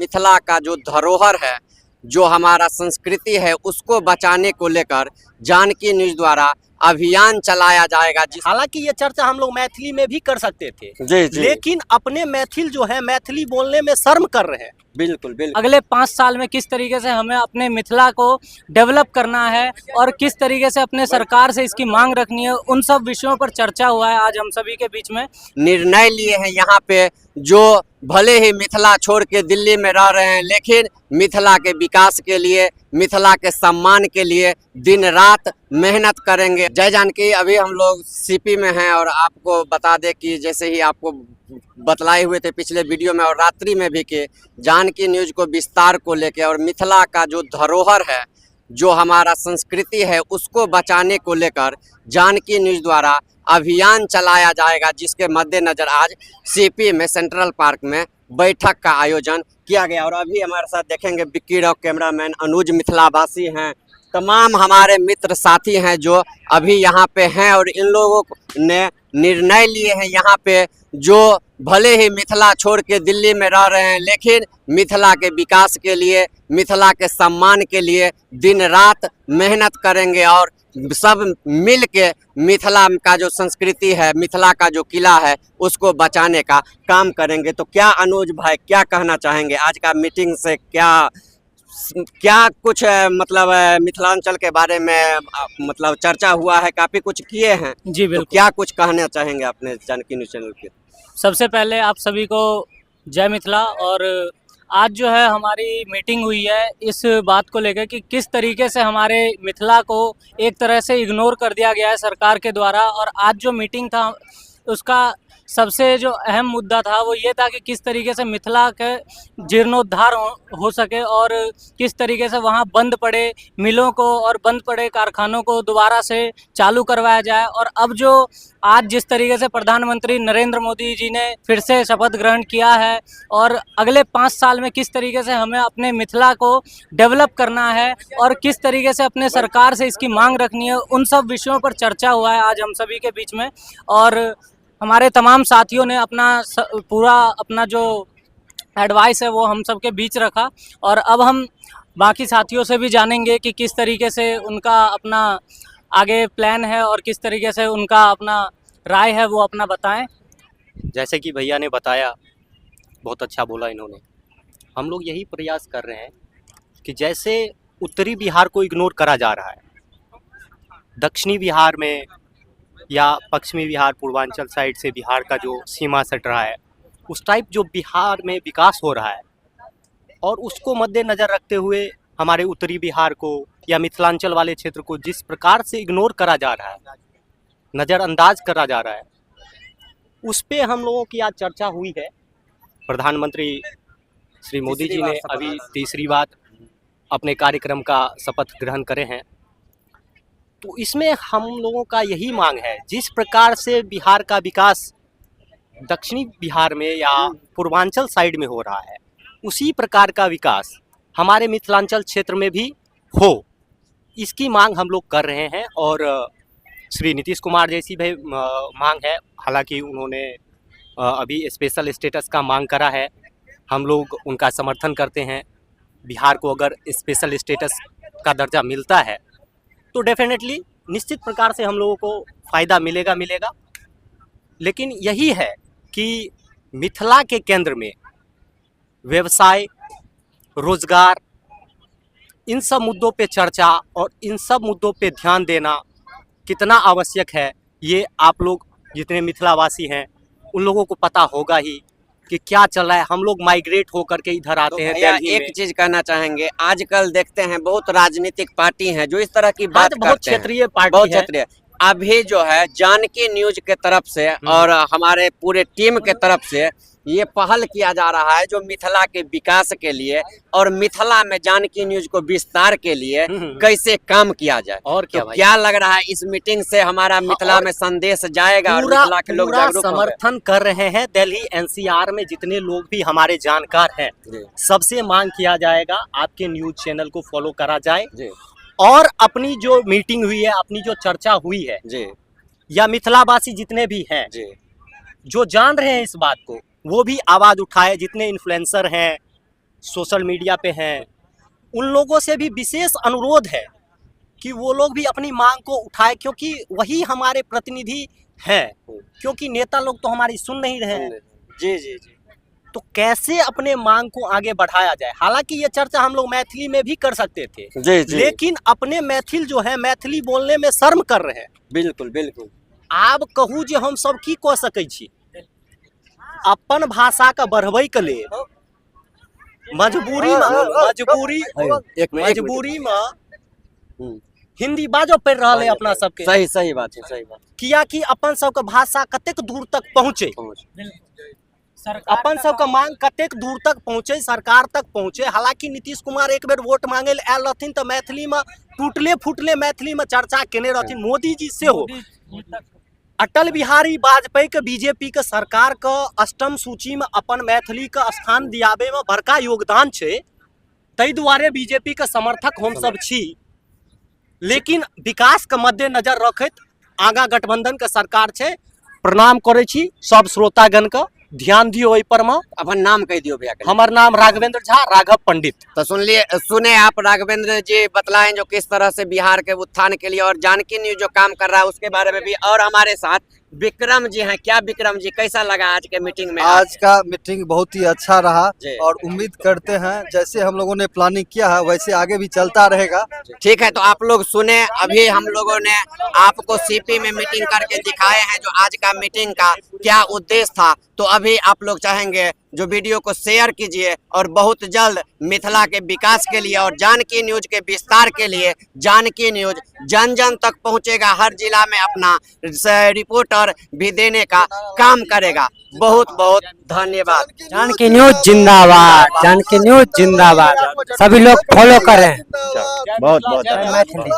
मिथिला का जो धरोहर है, जो हमारा संस्कृति है, उसको बचाने को लेकर जानकी न्यूज द्वारा अभियान चलाया जाएगा। हालांकि ये चर्चा हम लोग मैथिली में भी कर सकते थे जी। लेकिन अपने मैथिल जो है मैथिली बोलने में शर्म कर रहे हैं। बिल्कुल बिल्कुल। अगले 5 साल में किस तरीके से हमें अपने मिथिला को डेवलप करना है और किस तरीके से अपने सरकार से इसकी मांग रखनी है, उन सब विषयों पर चर्चा हुआ है आज हम सभी के बीच में। निर्णय लिए हैं यहाँ पे, जो भले ही मिथिला छोड़ के दिल्ली में रह रहे हैं, लेकिन मिथिला के विकास के लिए, मिथिला के सम्मान के लिए दिन रात मेहनत करेंगे। जय जानकी। अभी हम लोग सीपी में हैं और आपको बता दें कि जैसे ही आपको बतलाए हुए थे पिछले वीडियो में और रात्रि में भी कि जानकी न्यूज को विस्तार को लेके और मिथिला का जो धरोहर है, जो हमारा संस्कृति है, उसको बचाने को लेकर जानकी न्यूज द्वारा अभियान चलाया जाएगा, जिसके मद्देनजर आज सीपी में सेंट्रल पार्क में बैठक का आयोजन किया गया। और अभी हमारे साथ देखेंगे विक्की रॉक, कैमरामैन अनुज, मिथिलावासी हैं, तमाम हमारे मित्र साथी हैं जो अभी यहाँ पे हैं और इन लोगों ने निर्णय लिए हैं यहाँ पे, जो भले ही मिथिला छोड़ के दिल्ली में रह रहे हैं, लेकिन मिथिला के विकास के लिए, मिथिला के सम्मान के लिए दिन रात मेहनत करेंगे और सब मिल के मिथिला का जो संस्कृति है, मिथिला का जो किला है, उसको बचाने का काम करेंगे। तो क्या अनुज भाई क्या कहना चाहेंगे आज का मीटिंग से? क्या कुछ मतलब मिथिलांचल के बारे में मतलब चर्चा हुआ है, काफ़ी कुछ किए हैं जी बिल्कुल। तो क्या कुछ कहना चाहेंगे अपने जानकी न्यूज चैनल के? सबसे पहले आप सभी को जय मिथिला। और आज जो है हमारी मीटिंग हुई है इस बात को लेकर कि किस तरीके से हमारे मिथिला को एक तरह से इग्नोर कर दिया गया है सरकार के द्वारा। और आज जो मीटिंग था उसका सबसे जो अहम मुद्दा था वो ये था कि किस तरीके से मिथिला के जीर्णोद्धार हो सके और किस तरीके से वहाँ बंद पड़े मिलों को और बंद पड़े कारखानों को दोबारा से चालू करवाया जाए। और अब जो आज जिस तरीके से प्रधानमंत्री नरेंद्र मोदी जी ने फिर से शपथ ग्रहण किया है और अगले 5 साल में किस तरीके से हमें अपने मिथिला को डेवलप करना है और किस तरीके से अपने सरकार से इसकी मांग रखनी है, उन सब विषयों पर चर्चा हुआ है आज हम सभी के बीच में। और हमारे तमाम साथियों ने अपना जो एडवाइस है वो हम सब के बीच रखा। और अब हम बाकी साथियों से भी जानेंगे कि किस तरीके से उनका अपना आगे प्लान है और किस तरीके से उनका अपना राय है वो अपना बताएं। जैसे कि भैया ने बताया, बहुत अच्छा बोला इन्होंने। हम लोग यही प्रयास कर रहे हैं कि जैसे उत्तरी बिहार को इग्नोर करा जा रहा है, दक्षिणी बिहार में या पश्चिमी बिहार, पूर्वांचल साइड से बिहार का जो सीमा सट रहा है, उस टाइप जो बिहार में विकास हो रहा है और उसको मद्देनज़र रखते हुए हमारे उत्तरी बिहार को या मिथिलांचल वाले क्षेत्र को जिस प्रकार से इग्नोर करा जा रहा है, नज़रअंदाज करा जा रहा है, उस पे हम लोगों की आज चर्चा हुई है। प्रधानमंत्री श्री मोदी जी ने अभी तीसरी बार अपने कार्यक्रम का शपथ ग्रहण करे हैं। तो इसमें हम लोगों का यही मांग है, जिस प्रकार से बिहार का विकास दक्षिणी बिहार में या पूर्वांचल साइड में हो रहा है, उसी प्रकार का विकास हमारे मिथिलांचल क्षेत्र में भी हो, इसकी मांग हम लोग कर रहे हैं। और श्री नीतीश कुमार जैसी भी मांग है, हालांकि उन्होंने अभी स्पेशल स्टेटस का मांग करा है, हम लोग उनका समर्थन करते हैं। बिहार को अगर स्पेशल स्टेटस का दर्जा मिलता है तो डेफिनेटली निश्चित प्रकार से हम लोगों को फ़ायदा मिलेगा। लेकिन यही है कि मिथिला के केंद्र में व्यवसाय, रोजगार, इन सब मुद्दों पे चर्चा और इन सब मुद्दों पे ध्यान देना कितना आवश्यक है, ये आप लोग जितने मिथिलावासी हैं उन लोगों को पता होगा ही कि क्या चल रहा है। हम लोग माइग्रेट होकर के इधर आते हैं। एक चीज कहना चाहेंगे, आजकल देखते हैं बहुत राजनीतिक पार्टी हैं जो इस तरह की बात करते हैं, बहुत क्षेत्रीय पार्टी, बहुत क्षेत्रीय। अभी जो है जानकी न्यूज के तरफ से और हमारे पूरे टीम के तरफ से ये पहल किया जा रहा है जो मिथिला के विकास के लिए और मिथिला में जानकी न्यूज को विस्तार के लिए कैसे काम किया जाए। और क्या तो क्या लग रहा है इस मीटिंग से हमारा मिथिला में संदेश जाएगा? पूरा के लोग समर्थन कर रहे हैं। दिल्ली एनसीआर में जितने लोग भी हमारे जानकार हैं, सबसे मांग किया जाएगा आपके न्यूज चैनल को फॉलो करा जाए और अपनी जो मीटिंग हुई है, अपनी जो चर्चा हुई है या मिथिलावासी जितने भी हैं जो जान रहे हैं इस बात को, वो भी आवाज उठाए। जितने इन्फ्लुएंसर हैं, सोशल मीडिया पे हैं, उन लोगों से भी विशेष अनुरोध है कि वो लोग भी अपनी मांग को उठाए, क्योंकि वही हमारे प्रतिनिधि हैं, क्योंकि नेता लोग तो हमारी सुन नहीं रहे हैं। जी जी जी। तो कैसे अपने मांग को आगे बढ़ाया जाए। हालांकि ये चर्चा हम लोग मैथिली में भी कर सकते थे, जी जी। लेकिन अपने मैथिल जो है मैथिली बोलने में शर्म कर रहे हैं। बिल्कुल बिल्कुल। आब कहू जे हम सब की कह सकै छी, अपन भाषा के बढ़बै के लेल मजबूरी में हिंदी बाजो पड़ रहा है अपना सबके। सही सही बात है, सही बात। किया कि अपन सबके भाषा कतेक दूर तक पहुँचे, अपन सबके मांग कतेक दूर तक पहुँचे, सरकार तक पहुँचे। हालांकि नीतीश कुमार एक बेर वोट मांगे ले आयल रहथिन तो मैथिली में टूटले फूटले मैथिली में चर्चा केने रहथिन। मोदी जी से हो, अटल बिहारी वाजपेयी के बीजेपी के सरकार के अष्टम सूची में अपन मैथिली के स्थान दियाबे में बड़का योगदान छे, तै दुआरे बीजेपी के समर्थक हम सब छी। लेकिन विकास के मद्देनजर रखैत आगा गठबंधन के सरकार छे। प्रणाम करे छी सब श्रोतागण के, ध्यान दियो ओहि पर में। अपन नाम कह दियो भैया। हमार नाम राघवेंद्र झा, राघव पंडित। तो सुने आप राघवेंद्र जी बतलाएं जो किस तरह से बिहार के उत्थान के लिए और जानकी न्यूज जो काम कर रहा है उसके बारे में भी। और हमारे साथ विक्रम जी हैं। क्या विक्रम जी, कैसा लगा आज के मीटिंग में? आज का मीटिंग बहुत ही अच्छा रहा जी। और उम्मीद करते हैं जैसे हम लोगों ने प्लानिंग किया है वैसे आगे भी चलता रहेगा। ठीक है, तो आप लोग सुने, अभी हम लोगों ने आपको सीपी में मीटिंग करके दिखाए हैं जो आज का मीटिंग का क्या उद्देश्य था। तो अभी आप लोग चाहेंगे जो वीडियो को शेयर कीजिए और बहुत जल्द मिथिला के विकास के लिए और जानकी न्यूज के विस्तार के लिए जानकी न्यूज जन जन तक पहुंचेगा, हर जिला में अपना रिपोर्टर भी देने का काम करेगा। बहुत बहुत धन्यवाद। जानकी न्यूज जिंदाबाद, जानकी न्यूज जिंदाबाद। सभी लोग फॉलो करें। बहुत बहुत मैथिली।